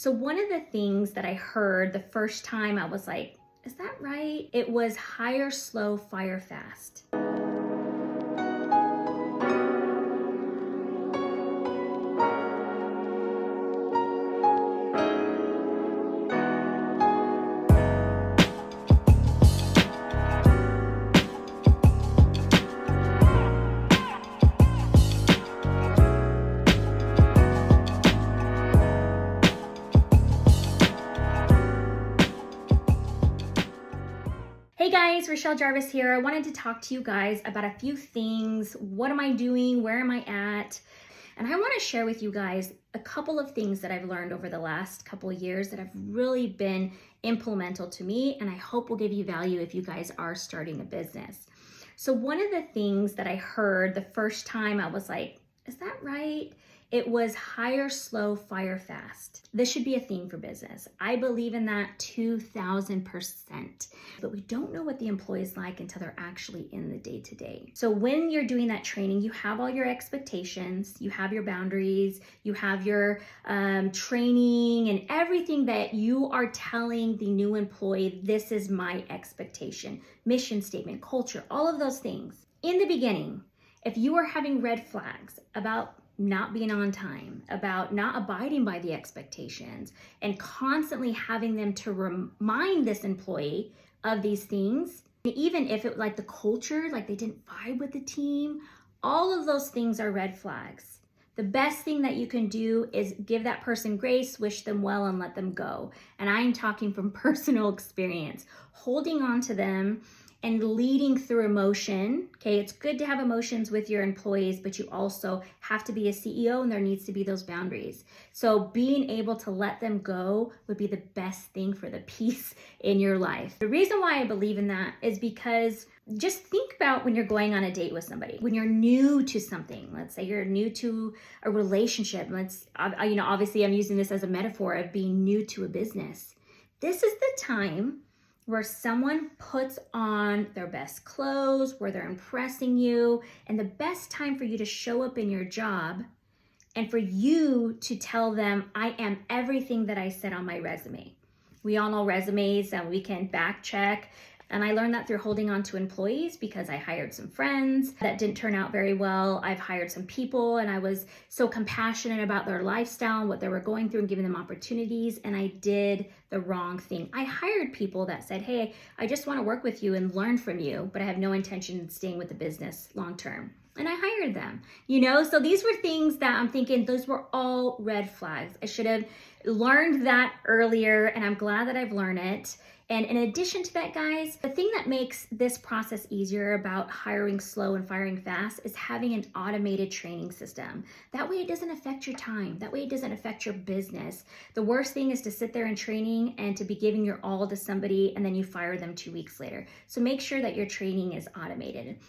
So one of the things that I heard the first time, I was like, is that right? It was hire slow, fire fast. Hey guys, Rochelle Jarvis here. I wanted to talk to you guys about a few things. What am I doing? Where am I at? And I want to share with you guys a couple of things that I've learned over the last couple of years that have really been implemental to me, and I hope will give you value if you guys are starting a business. So one of the things that I heard the first time, I was like, is that right? It was hire slow, fire fast. This should be a theme for business. I believe in that 2000%, but we don't know what the employee's like until they're actually in the day-to-day. So when you're doing that training, you have all your expectations, you have your boundaries, you have your training and everything that you are telling the new employee, this is my expectation, mission statement, culture, all of those things. In the beginning, if you are having red flags about not being on time, about not abiding by the expectations, and constantly having them to remind this employee of these things, even if it like the culture, like they didn't vibe with the team, all of those things are red flags. The best thing that you can do is give that person grace, wish them well, and let them go. And I'm talking from personal experience, holding on to them and leading through emotion. Okay, it's good to have emotions with your employees, but you also have to be a CEO and there needs to be those boundaries. So being able to let them go would be the best thing for the peace in your life. The reason why I believe in that is because just think about when you're going on a date with somebody, when you're new to something. Let's say you're new to a relationship. Obviously I'm using this as a metaphor of being new to a business. This is the time where someone puts on their best clothes, where they're impressing you, and the best time for you to show up in your job and for you to tell them, I am everything that I said on my resume. We all know resumes and we can back check. And I learned that through holding on to employees because I hired some friends that didn't turn out very well. I've hired some people and I was so compassionate about their lifestyle and what they were going through and giving them opportunities. And I did the wrong thing. I hired people that said, hey, I just want to work with you and learn from you, but I have no intention of staying with the business long term. And I hired them, so these were things that I'm thinking, those were all red flags. I should have learned that earlier, and I'm glad that I've learned it. And in addition to that, guys, the thing that makes this process easier about hiring slow and firing fast is having an automated training system. That way it doesn't affect your time. That way it doesn't affect your business. The worst thing is to sit there in training and to be giving your all to somebody and then you fire them 2 weeks later. So make sure that your training is automated.